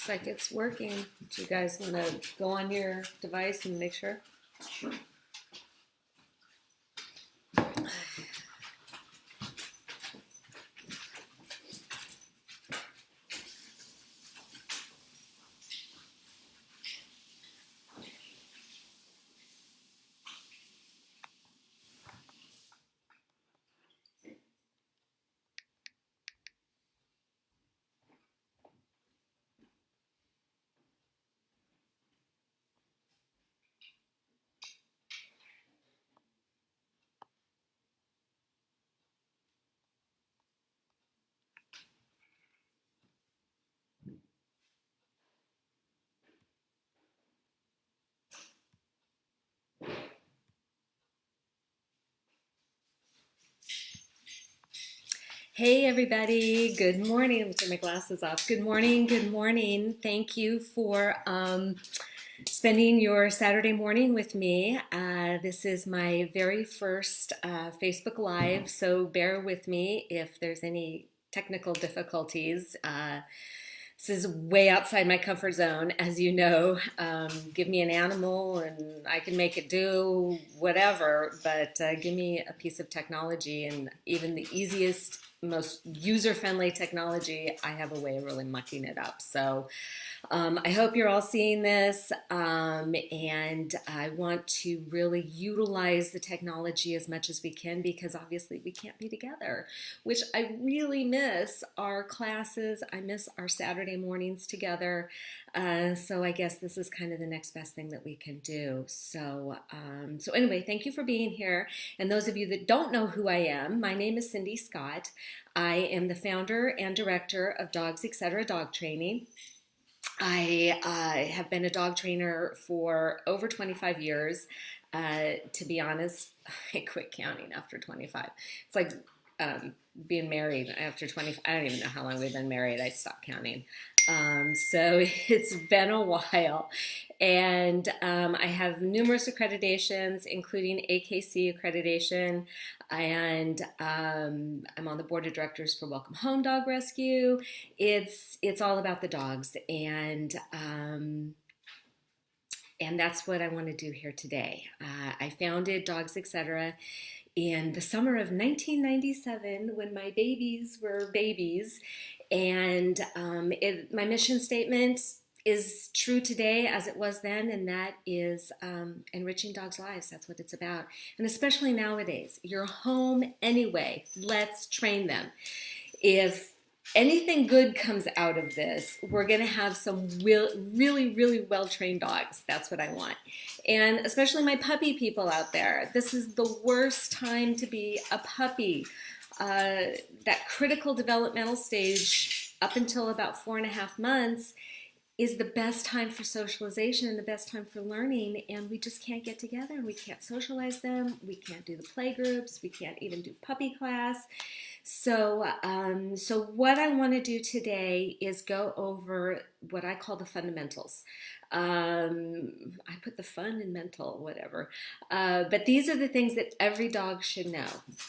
Looks like it's working. Do you guys want to go on your device and make sure? Sure. Hey everybody, good morning. Let me take my glasses off. Good morning, good morning. Thank you for spending your Saturday morning with me. This is my very first Facebook Live, so bear with me if there's any technical difficulties. This is way outside my comfort zone, as you know. Give me an animal and I can make it do whatever, but give me a piece of technology, and even the easiest, most user-friendly technology, I have a way of really mucking it up. So I hope you're all seeing this, and I want to really utilize the technology as much as we can, because obviously we can't be together, which I really miss our classes. I miss our Saturday mornings together. So I guess this is kind of the next best thing that we can do. So anyway, thank you for being here. And those of you that don't know who I am, my name is Cindy Scott. I am the founder and director of Dogs Etc. Dog Training. I have been a dog trainer for over 25 years. To be honest, I quit counting after 25. It's like being married after 20. I don't even know how long we've been married. I stopped counting. So it's been a while. And I have numerous accreditations, including AKC accreditation. And I'm on the board of directors for Welcome Home Dog Rescue. It's all about the dogs, and that's what I want to do here today. I founded Dogs Etc. in the summer of 1997 when my babies were babies, and my mission statement is true today as it was then, and that is enriching dogs' lives. That's what it's about. And especially nowadays, you're home anyway. Let's train them. If anything good comes out of this, we're going to have some really, really well-trained dogs. That's what I want. And especially my puppy people out there, this is the worst time to be a puppy. That critical developmental stage up until about 4.5 months is the best time for socialization and the best time for learning, and we just can't get together and we can't socialize them. We can't do the play groups. We can't even do puppy class. So what I want to do today is go over what I call the fundamentals. I put the fun in mental, whatever. But these are the things that every dog should know.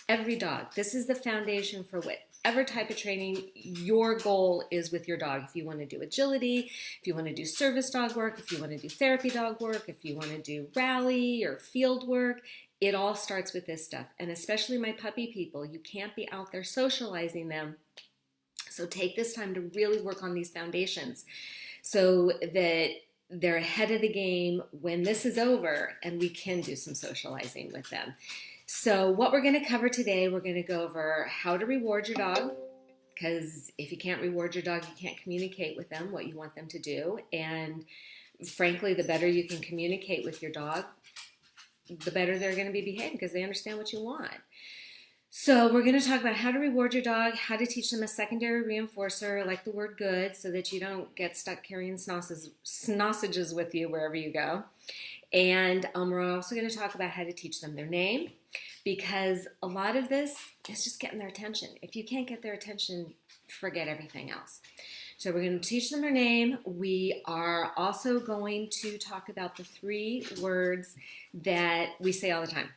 Every dog. This is the foundation for whatever type of training your goal is with your dog. If you want to do agility, if you want to do service dog work, if you want to do therapy dog work, if you want to do rally or field work, it all starts with this stuff. And especially my puppy people, you can't be out there socializing them. So take this time to really work on these foundations so that they're ahead of the game when this is over and we can do some socializing with them. So what we're going to cover today, we're going to go over how to reward your dog, because if you can't reward your dog, you can't communicate with them what you want them to do. And frankly, the better you can communicate with your dog, the better they're going to be behaving, because they understand what you want. So we're going to talk about how to reward your dog, how to teach them a secondary reinforcer, like the word good, so that you don't get stuck carrying sausages with you wherever you go. And we're also going to talk about how to teach them their name, because a lot of this is just getting their attention. If you can't get their attention, forget everything else. So we're going to teach them their name. We are also going to talk about the 3 words that we say all the time.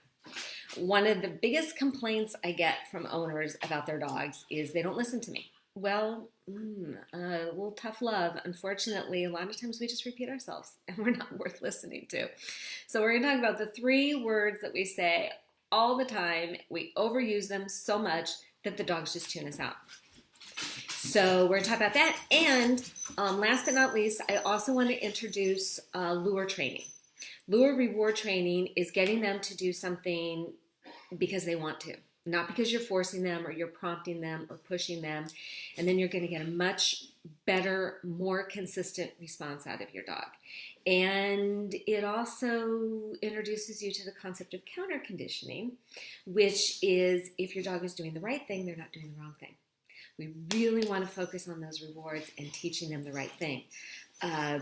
One of the biggest complaints I get from owners about their dogs is they don't listen to me. Well, a little tough love. Unfortunately, a lot of times we just repeat ourselves and we're not worth listening to. So, we're going to talk about the 3 words that we say all the time. We overuse them so much that the dogs just tune us out. So, we're going to talk about that. And last but not least, I also want to introduce lure training. Lure reward training is getting them to do something because they want to, not because you're forcing them or you're prompting them or pushing them. And then you're going to get a much better, more consistent response out of your dog. And it also introduces you to the concept of counter conditioning, which is if your dog is doing the right thing, they're not doing the wrong thing. We really want to focus on those rewards and teaching them the right thing,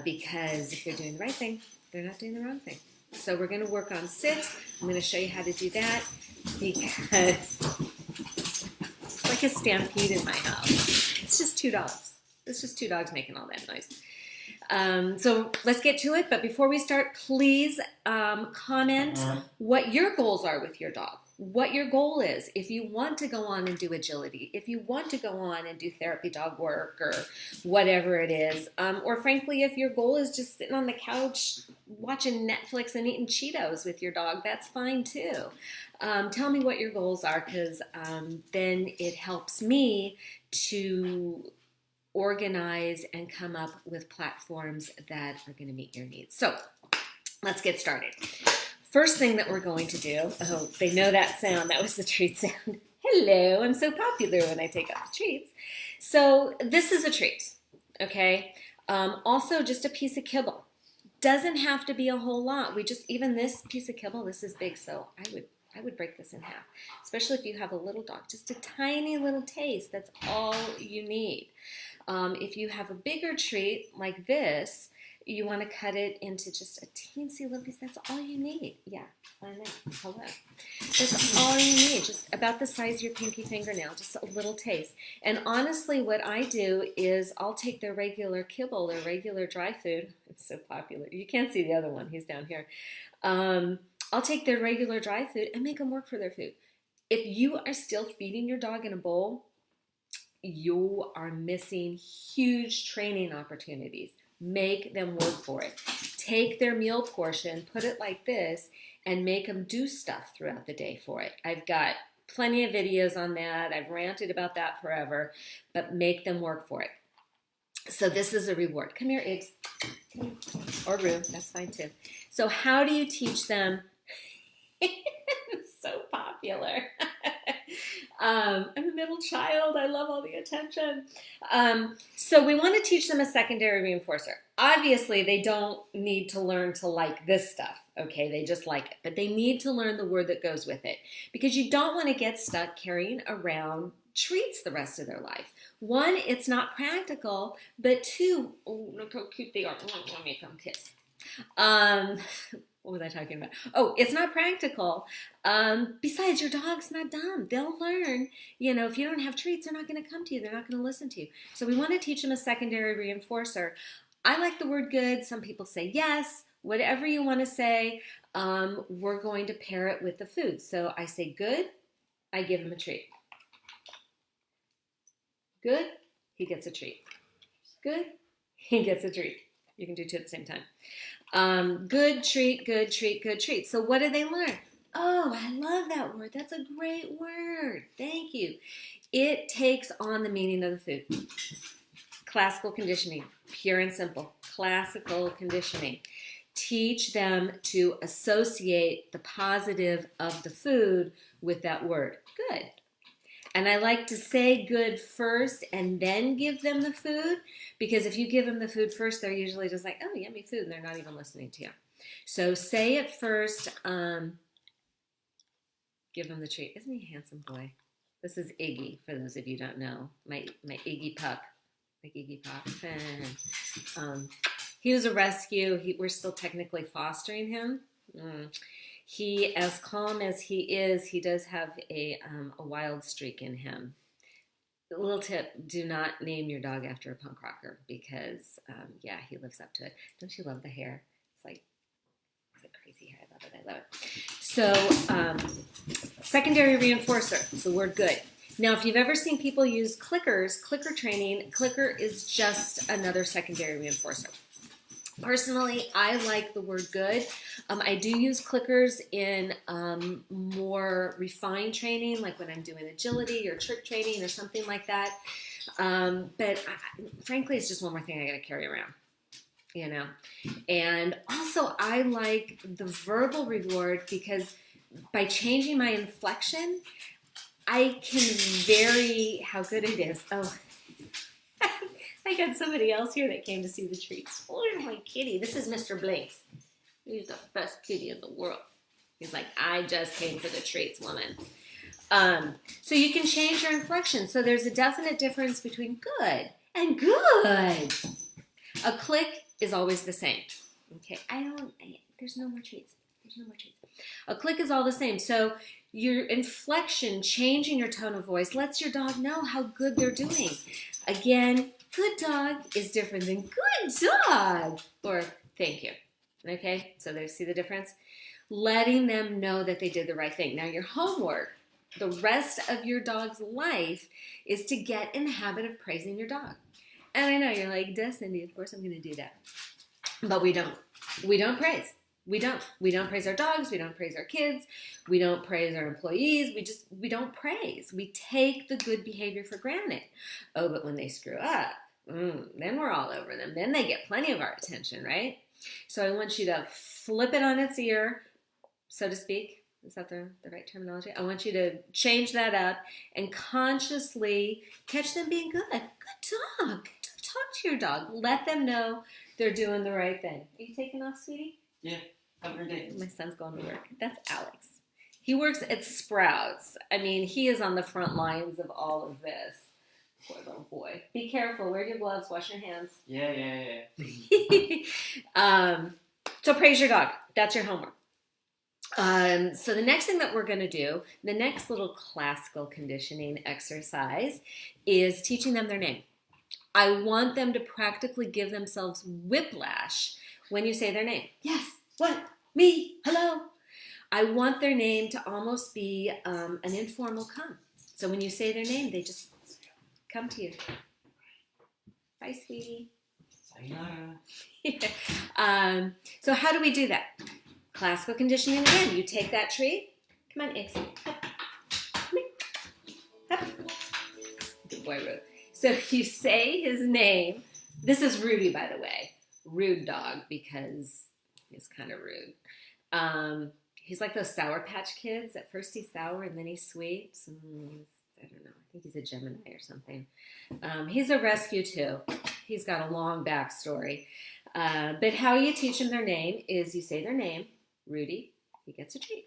because if they're doing the right thing, they're not doing the wrong thing. So we're going to work on sit. I'm going to show you how to do that because it's like a stampede in my house. It's just 2 dogs. It's just 2 dogs making all that noise. So let's get to it. But before we start, please comment what your goals are with your dog. What your goal is. If you want to go on and do agility, if you want to go on and do therapy dog work or whatever it is, or frankly, if your goal is just sitting on the couch watching Netflix and eating Cheetos with your dog, that's fine too. Tell me what your goals are, because then it helps me to organize and come up with platforms that are going to meet your needs. So let's get started. First thing that we're going to do, oh, they know that sound. That was the treat sound. Hello, I'm so popular when I take out the treats. So this is a treat, okay? Also, just a piece of kibble. Doesn't have to be a whole lot. Even this piece of kibble, this is big, so I would break this in half, especially if you have a little dog. Just a tiny little taste, that's all you need. If you have a bigger treat like this, you want to cut it into just a teensy little piece. That's all you need. Yeah, I know. Hello. That's all you need. Just about the size of your pinky fingernail. Just a little taste. And honestly, what I do is I'll take their regular kibble, their regular dry food. It's so popular. You can't see the other one. He's down here. I'll take their regular dry food and make them work for their food. If you are still feeding your dog in a bowl, you are missing huge training opportunities. Make them work for it. Take their meal portion, put it like this, and make them do stuff throughout the day for it. I've got plenty of videos on that. I've ranted about that forever, but make them work for it. So this is a reward. Come here, Iggs. Or Roo, that's fine too. So how do you teach them? It's so popular. I'm a middle child. I love all the attention. So we want to teach them a secondary reinforcer. Obviously, they don't need to learn to like this stuff, okay? They just like it. But they need to learn the word that goes with it, because you don't want to get stuck carrying around treats the rest of their life. 1, it's not practical, but 2, oh, look how cute they are. Let me come kiss. What was I talking about? Oh, it's not practical. Besides, your dog's not dumb. They'll learn. If you don't have treats, they're not going to come to you. They're not going to listen to you. So we want to teach them a secondary reinforcer. I like the word good. Some people say yes. Whatever you want to say, we're going to pair it with the food. So I say good, I give him a treat. Good, he gets a treat. Good, he gets a treat. You can do 2 at the same time. Good treat, good treat, good treat. So what do they learn? Oh, I love that word. That's a great word. Thank you. It takes on the meaning of the food. Classical conditioning, pure and simple. Classical conditioning. Teach them to associate the positive of the food with that word. Good. And I like to say good first and then give them the food, because if you give them the food first, they're usually just like, oh, yummy food, and they're not even listening to you. So say it first. Give him the treat. Isn't he a handsome boy? This is Iggy, for those of you who don't know. My Iggy pup. My Iggy pup. He was a rescue. We're still technically fostering him. He, as calm as he does have a wild streak in him. A little tip, do not name your dog after a punk rocker, because, he lives up to it. Don't you love the hair? It's like crazy hair. I love it. So, secondary reinforcer, the word good. Now, if you've ever seen people use clickers, clicker training, clicker is just another secondary reinforcer. Personally, I like the word good. I do use clickers in more refined training, like when I'm doing agility or trick training or something like that. Frankly, it's just one more thing I got to carry around, you know. And also, I like the verbal reward because by changing my inflection, I can vary how good it is. Oh, I got somebody else here that came to see the treats. Where's my kitty? This is Mr. Blinks. He's the best kitty in the world. He's like, I just came for the treats, woman. So you can change your inflection. So there's a definite difference between good and good. A click is always the same. Okay, there's no more treats. There's no more treats. A click is all the same. So your inflection, changing your tone of voice, lets your dog know how good they're doing. Again, good dog is different than good dog or thank you. Okay, so there, see the difference? Letting them know that they did the right thing. Now your homework, the rest of your dog's life, is to get in the habit of praising your dog. And I know you're like, Cindy, of course I'm going to do that. But we don't. We don't praise. We don't praise our dogs. We don't praise our kids. We don't praise our employees. We don't praise. We take the good behavior for granted. Oh, but when they screw up, then we're all over them. Then they get plenty of our attention, right? So I want you to flip it on its ear, so to speak. Is that the right terminology? I want you to change that up and consciously catch them being good. Good dog. Talk to your dog. Let them know they're doing the right thing. Are you taking off, sweetie? Yeah, have a great day. My son's going to work. That's Alex. He works at Sprouts. I mean, he is on the front lines of all of this. Poor little boy. Be careful. Wear your gloves. Wash your hands. Yeah. So praise your dog. That's your homework. So the next thing that we're going to do, the next little classical conditioning exercise, is teaching them their name. I want them to practically give themselves whiplash when you say their name. Yes, what, me, hello. I want their name to almost be an informal come. So when you say their name, they just come to you. Bye, sweetie. Sayonara. So how do we do that? Classical conditioning again. You take that treat. Come on, Ixie. Up. Come here. Up. Good boy, Rude. So you say his name. This is Rudy, by the way. Rude dog, because he's kind of rude. He's like those Sour Patch Kids. At first he's sour and then he's sweet. I don't know. I think he's a Gemini or something. He's a rescue too. He's got a long backstory. But how you teach them their name is you say their name. Rudy, he gets a treat.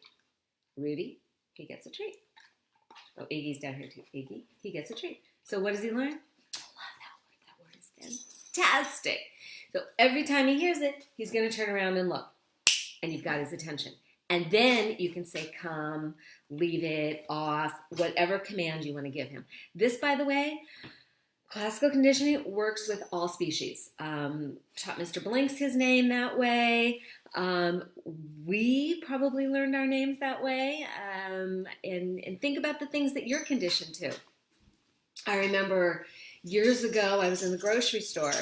Rudy, he gets a treat. Oh, Iggy's down here too. Iggy, he gets a treat. So what does he learn? I love that word. That word is fantastic. So every time he hears it, he's going to turn around and look. And you've got his attention. And then you can say come, leave it, off, whatever command you want to give him. This, by the way, classical conditioning works with all species. Taught Mr. Blinks his name that way. We probably learned our names that way. And think about the things that you're conditioned to. I remember years ago, I was in the grocery store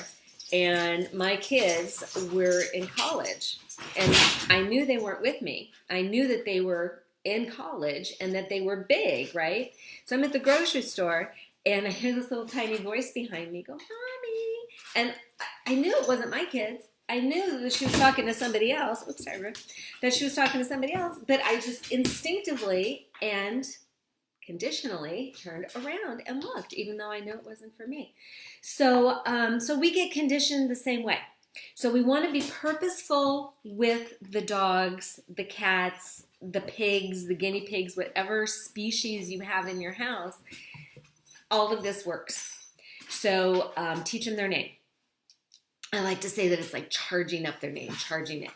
and my kids were in college and I knew they weren't with me. I knew that they were in college and that they were big, right? So I'm at the grocery store and I hear this little tiny voice behind me go, Mommy. And I knew it wasn't my kids. I knew that she was talking to somebody else. Oops, sorry, Ruth. That she was talking to somebody else. But I just instinctively and conditionally turned around and looked, even though I knew it wasn't for me. So we get conditioned the same way. So we want to be purposeful with the dogs, the cats, the pigs, the guinea pigs, whatever species you have in your house. All of this works. So teach them their name. I like to say that it's like charging up their name, charging it.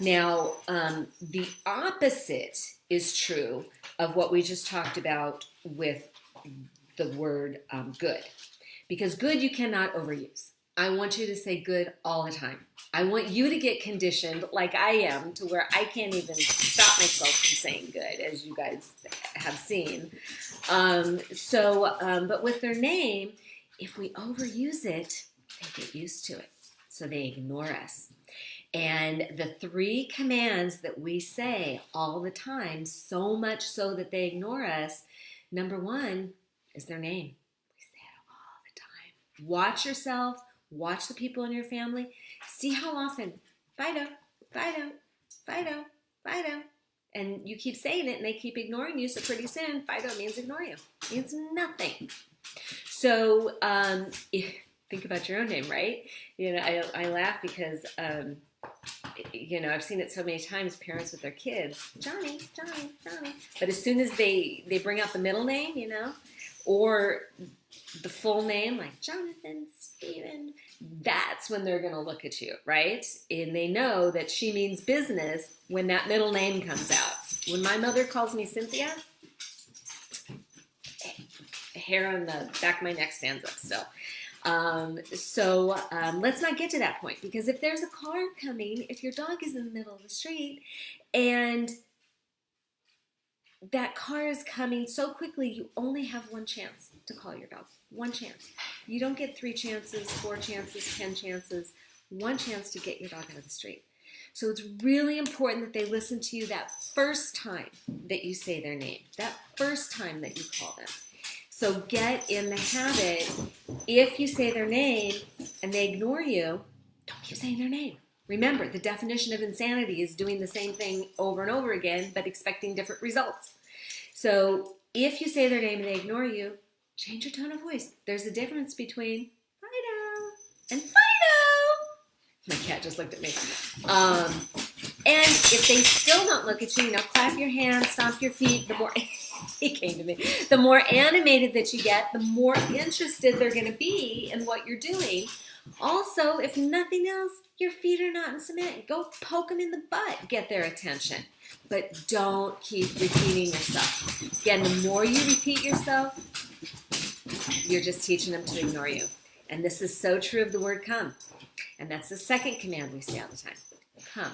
Now, the opposite is true of what we just talked about with the word good. Because good you cannot overuse. I want you to say good all the time. I want you to get conditioned like I am to where I can't even stop myself from saying good, as you guys have seen. But with their name, if we overuse it, they get used to it. So they ignore us. And the 3 commands that we say all the time, so much so that they ignore us, number 1 is their name. We say it all the time. Watch yourself, watch the people in your family, see how often, Fido, Fido, Fido, Fido. And you keep saying it and they keep ignoring you, so pretty soon Fido means ignore you. It means nothing. So think about your own name, right? I laugh because I've seen it so many times, parents with their kids, Johnny, Johnny, Johnny. But as soon as they bring out the middle name, or the full name, like Jonathan, Stephen, that's when they're going to look at you, right? And they know that she means business when that middle name comes out. When my mother calls me Cynthia, hair on the back of my neck stands up still. Let's not get to that point, because if there's a car coming, if your dog is in the middle of the street and that car is coming so quickly, you only have one chance to call your dog. One chance. You don't get 3 chances, 4 chances, 10 chances. One chance to get your dog out of the street. So it's really important that they listen to you that first time that you say their name, that first time that you call them. So get in the habit, if you say their name and they ignore you, don't keep saying their name. Remember, the definition of insanity is doing the same thing over and over again, but expecting different results. So if you say their name and they ignore you, change your tone of voice. There's a difference between Fido and Fido. My cat just looked at me. And if they still don't look at you, clap your hands, stomp your feet. The more he came to me. The more animated that you get, the more interested they're going to be in what you're doing. Also, if nothing else, your feet are not in cement. Go poke them in the butt. Get their attention. But don't keep repeating yourself. Again, the more you repeat yourself, you're just teaching them to ignore you. And this is so true of the word come. And that's the second command we say all the time. Come,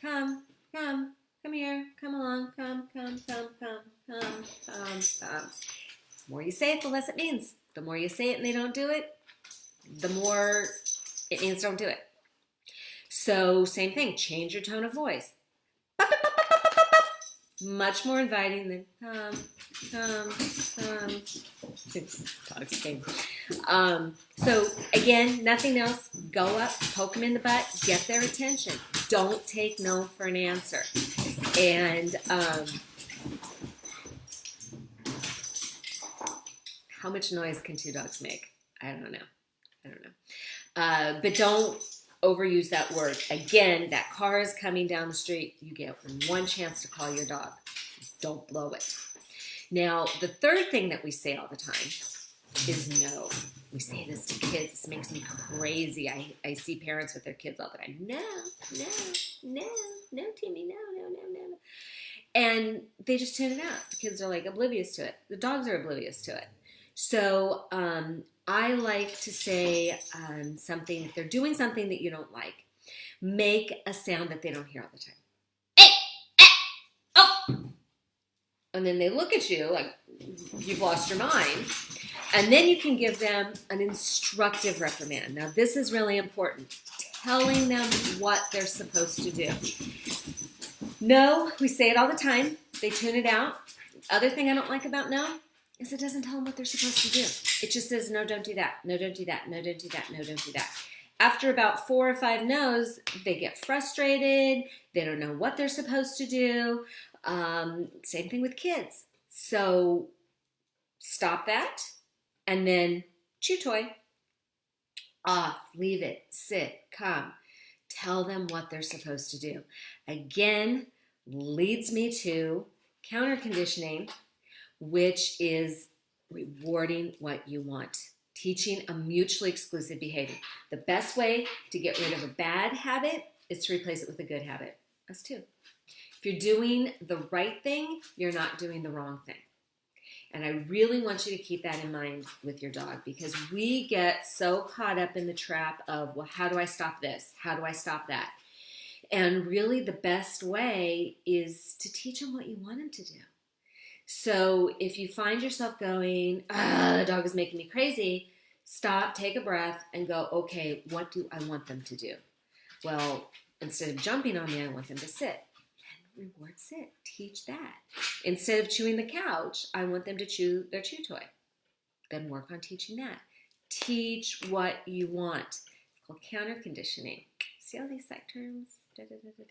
come, come, come here, come along, come, come, come, come, come, come, come. The more you say it, the less it means. The more you say it and they don't do it, the more it means don't do it. So same thing, change your tone of voice. Much more inviting than come, come, come. Dog's game. So again, nothing else. Go up, poke them in the butt, get their attention. Don't take no for an answer. And how much noise can 2 dogs make? I don't know. But don't overuse that word. Again, that car is coming down the street. You get one chance to call your dog. Don't blow it. Now, the third thing that we say all the time is no. We say this to kids. This makes me crazy. I see parents with their kids all the time. No, no, no, no, Timmy, no, no, no, no, no. And they just tune it out. The kids are like oblivious to it. The dogs are oblivious to it. So I like to say something, if they're doing something that you don't like, make a sound that they don't hear all the time. Hey! Oh! And then they look at you like you've lost your mind. And then you can give them an instructive reprimand. Now, this is really important. Telling them what they're supposed to do. No, we say it all the time. They tune it out. Other thing I don't like about no is it doesn't tell them what they're supposed to do. It just says, no, don't do that. No, don't do that. No, don't do that. No, don't do that. After about 4 or 5 no's, they get frustrated. They don't know what they're supposed to do. Same thing with kids. So stop that and then chew toy. Off, leave it, sit, come. Tell them what they're supposed to do. Again, leads me to counter conditioning, which is rewarding what you want. Teaching a mutually exclusive behavior. The best way to get rid of a bad habit is to replace it with a good habit. Us too. If you're doing the right thing, you're not doing the wrong thing. And I really want you to keep that in mind with your dog, because we get so caught up in the trap of, well, how do I stop this? How do I stop that? And really the best way is to teach them what you want them to do. So if you find yourself going, the dog is making me crazy, stop, take a breath, and go, okay, what do I want them to do? Well, instead of jumping on me, I want them to sit. And reward sit. Teach that. Instead of chewing the couch, I want them to chew their chew toy. Then work on teaching that. Teach what you want. It's called counter conditioning. See all these psych terms? Da, da, da, da,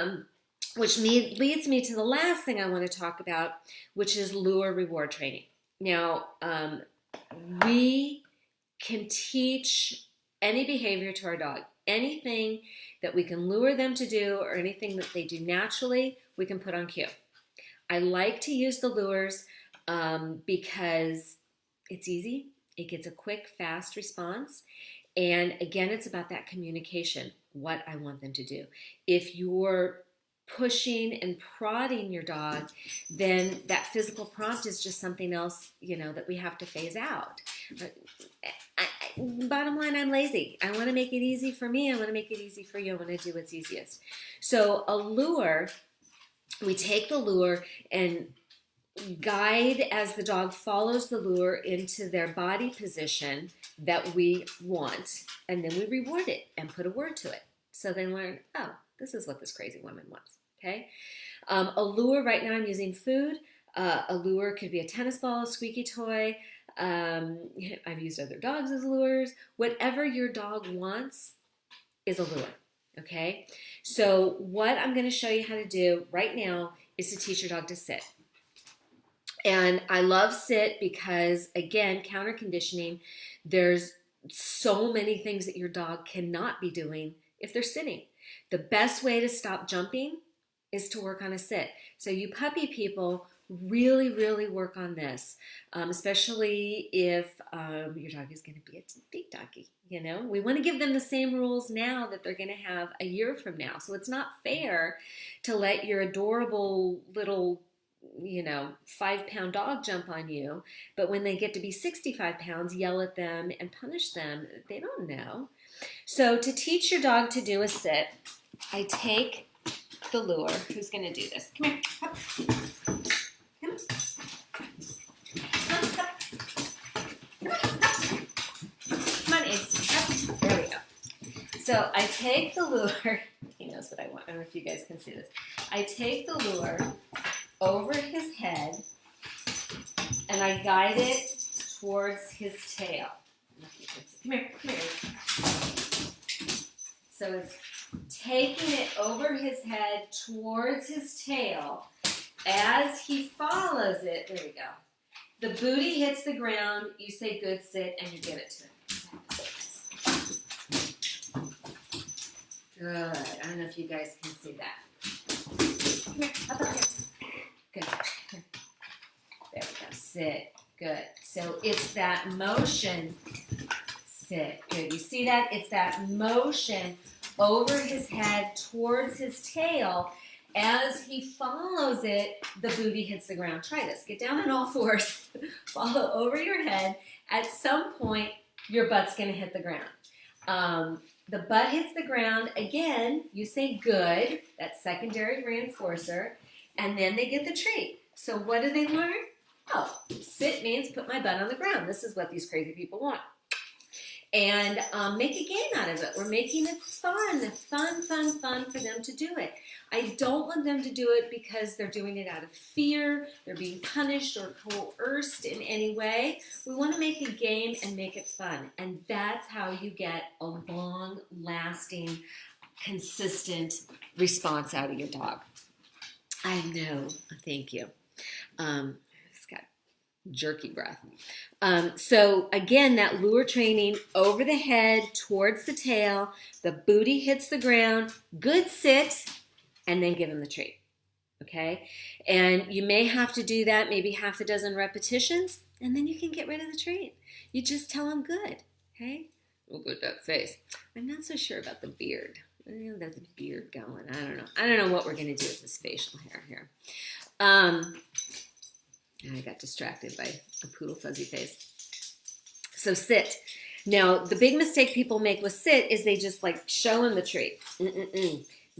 da. Which leads me to the last thing I want to talk about, which is lure reward training. Now, we can teach any behavior to our dog. Anything that we can lure them to do or anything that they do naturally, we can put on cue. I like to use the lures because it's easy. It gets a quick, fast response. And again, it's about that communication, what I want them to do. If you're pushing and prodding your dog, then that physical prompt is just something else, that we have to phase out. Bottom line, I'm lazy. I want to make it easy for me. I want to make it easy for you. I want to do what's easiest. So a lure, we take the lure and guide as the dog follows the lure into their body position that we want, and then we reward it and put a word to it. So they learn, oh, this is what this crazy woman wants, okay? A lure, right now I'm using food. A lure could be a tennis ball, a squeaky toy. I've used other dogs as lures. Whatever your dog wants is a lure, okay? So what I'm going to show you how to do right now is to teach your dog to sit. And I love sit because, again, counter conditioning, there's so many things that your dog cannot be doing if they're sitting. The best way to stop jumping is to work on a sit. So you puppy people, really, really work on this, especially if your dog is going to be a big doggy. We want to give them the same rules now that they're going to have a year from now. So it's not fair to let your adorable little 5-pound dog jump on you, but when they get to be 65 pounds, yell at them and punish them. They don't know. So to teach your dog to do a sit, I take the lure. Who's going to do this? Come here. Up. Come. Come on, Ace. Up. There we go. So I take the lure. He knows what I want. I don't know if you guys can see this. I take the lure over his head, and I guide it towards his tail. Come here, come here. So it's taking it over his head towards his tail. As he follows it, there we go. The booty hits the ground, you say good sit, and you give it to him. Good. I don't know if you guys can see that. Come here, up here. Good. There we go. Sit. Good. So it's that motion. Sit. Good. You see that? It's that motion over his head towards his tail. As he follows it, the booty hits the ground. Try this. Get down on all fours. Follow over your head. At some point, your butt's going to hit the ground. The butt hits the ground. Again, you say good. That's secondary reinforcer. And then they get the treat. So what do they learn? Oh, sit means put my butt on the ground. This is what these crazy people want. And make a game out of it. We're making it fun for them to do it. I don't want them to do it because they're doing it out of fear, they're being punished or coerced in any way. We want to make a game and make it fun. And that's how you get a long-lasting, consistent response out of your dog. I know. Thank you. It's got jerky breath. So again, that lure training over the head, towards the tail, the booty hits the ground, good sit, and then give them the treat. Okay? And you may have to do that maybe half a dozen repetitions, and then you can get rid of the treat. You just tell them good. Okay? Look at that face. I'm not so sure about the beard. That's a beard going. I don't know what we're going to do with this facial hair here. I got distracted by a poodle fuzzy face. So sit. Now, the big mistake people make with sit is they just show him the treat.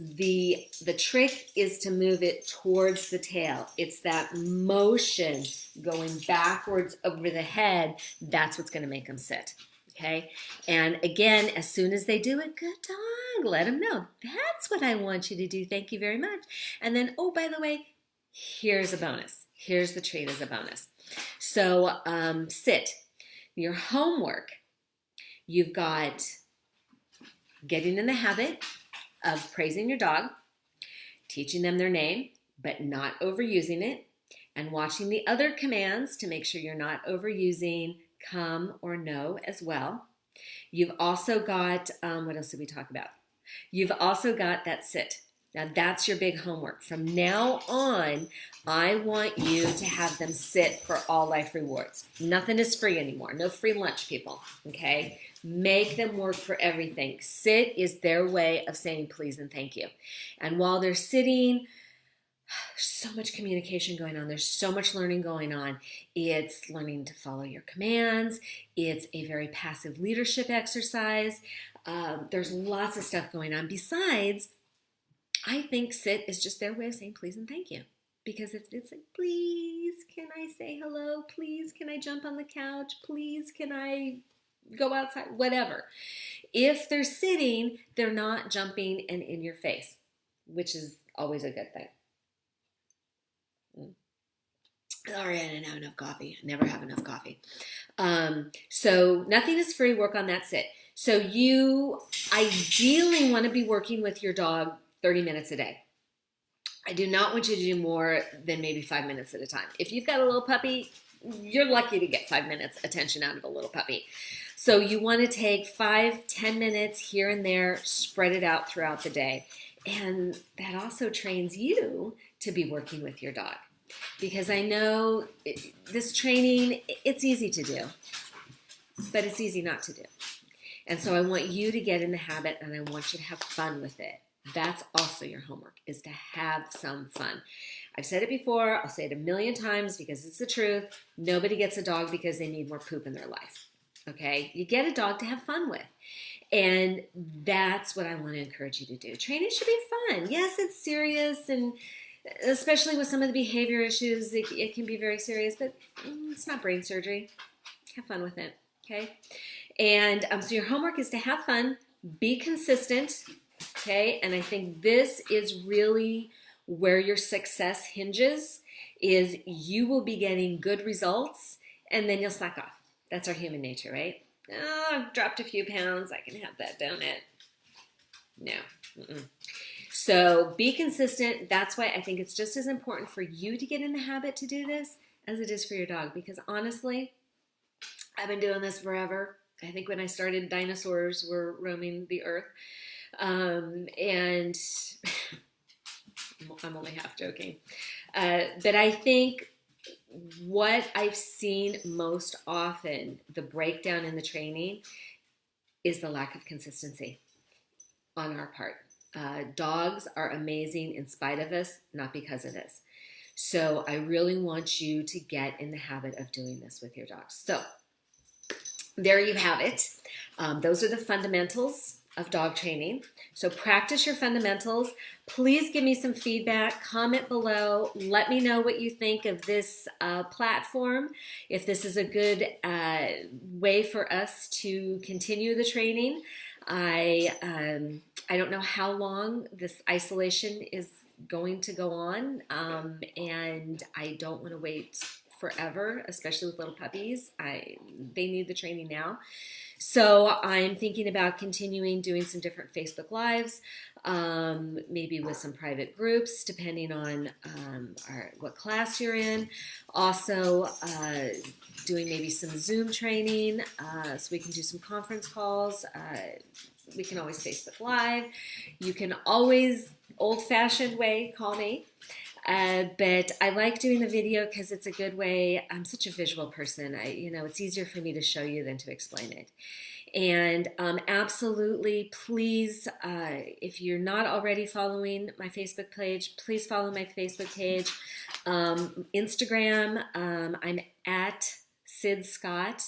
the trick is to move it towards the tail. It's that motion going backwards over the head. That's what's going to make them sit. Okay. And again, as soon as they do it, good dog, let them know. That's what I want you to do. Thank you very much. And then, oh, by the way, here's a bonus. Here's the treat as a bonus. So sit. Your homework, you've got getting in the habit of praising your dog, teaching them their name, but not overusing it, and watching the other commands to make sure you're not overusing come or no as well. You've also got, what else did we talk about? You've also got that sit. Now that's your big homework. From now on, I want you to have them sit for all life rewards. Nothing is free anymore. No free lunch, people, okay? Make them work for everything. Sit is their way of saying please and thank you. And while they're sitting, so much communication going on. There's so much learning going on. It's learning to follow your commands. It's a very passive leadership exercise. There's lots of stuff going on. Besides, I think sit is just their way of saying please and thank you. Because if it's like, please, can I say hello? Please, can I jump on the couch? Please, can I go outside? Whatever. If they're sitting, they're not jumping and in your face, which is always a good thing. Sorry, I didn't have enough coffee. I never have enough coffee. So nothing is free. Work on that sit. So you ideally want to be working with your dog 30 minutes a day. I do not want you to do more than maybe 5 minutes at a time. If you've got a little puppy, you're lucky to get 5 minutes attention out of a little puppy. So you want to take 5-10 minutes here and there, spread it out throughout the day. And that also trains you to be working with your dog. Because I know this training, it's easy to do, but it's easy not to do. And so I want you to get in the habit, and I want you to have fun with it. That's also your homework, is to have some fun. I've said it before, I'll say it a million times because it's the truth. Nobody gets a dog because they need more poop in their life. Okay? You get a dog to have fun with. And that's what I want to encourage you to do. Training should be fun. Yes, it's serious, and especially with some of the behavior issues, it can be very serious, but it's not brain surgery. Have fun with it. Okay? And so your homework is to have fun, be consistent. Okay, and I think this is really where your success hinges, is you will be getting good results and then you'll slack off. That's our human nature, right? Oh, I've dropped a few pounds. I can have that donut. No. So be consistent. That's why I think it's just as important for you to get in the habit to do this as it is for your dog. Because honestly, I've been doing this forever. I think when I started, dinosaurs were roaming the earth. And I'm only half joking. But I think what I've seen most often, the breakdown in the training, is the lack of consistency on our part. Dogs are amazing in spite of us, not because of us. So I really want you to get in the habit of doing this with your dogs. So there you have it. Those are the fundamentals of dog training. So practice your fundamentals. Please give me some feedback. Comment below. Let me know what you think of this platform. If this is a good way for us to continue the training. I don't know how long this isolation is going to go on, and I don't want to wait forever, especially with little puppies. They need the training now. So I'm thinking about continuing doing some different Facebook Lives, maybe with some private groups, depending on what class you're in. Also doing maybe some Zoom training, so we can do some conference calls. We can always Facebook Live. You can always, old-fashioned way, call me. But I like doing the video because it's a good way. I'm such a visual person. It's easier for me to show you than to explain it. And absolutely, please, if you're not already following my Facebook page, please follow my Facebook page. Instagram, I'm at Sid Scott.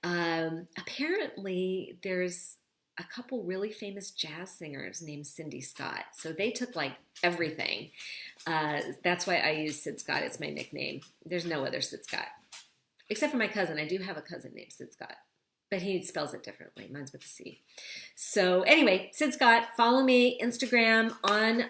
Apparently, there's a couple really famous jazz singers named Cindy Scott. So they took like everything. That's why I use Sid Scott. It's my nickname. There's no other Sid Scott. Except for my cousin. I do have a cousin named Sid Scott. But he spells it differently. Mine's with a C. So anyway, Sid Scott, follow me, Instagram, on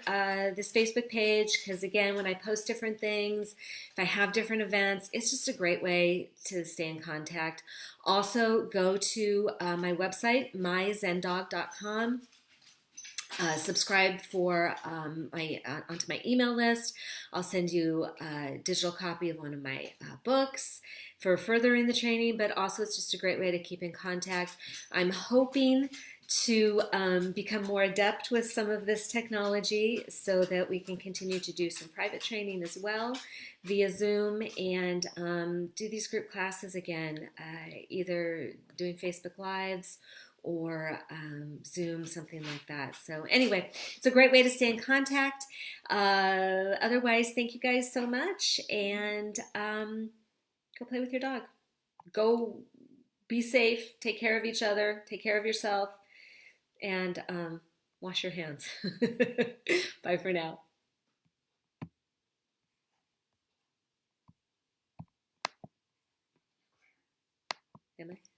this Facebook page, because again, when I post different things, if I have different events, it's just a great way to stay in contact. Also, go to my website, myzendog.com. Subscribe for onto my email list. I'll send you a digital copy of one of my books for furthering the training, but also it's just a great way to keep in contact. I'm hoping to become more adept with some of this technology so that we can continue to do some private training as well via Zoom and do these group classes again, either doing Facebook Lives or Zoom, something like that. So anyway, it's a great way to stay in contact. Otherwise, thank you guys so much, and go play with your dog. Go be safe, take care of each other, take care of yourself, and wash your hands. Bye for now. Am I?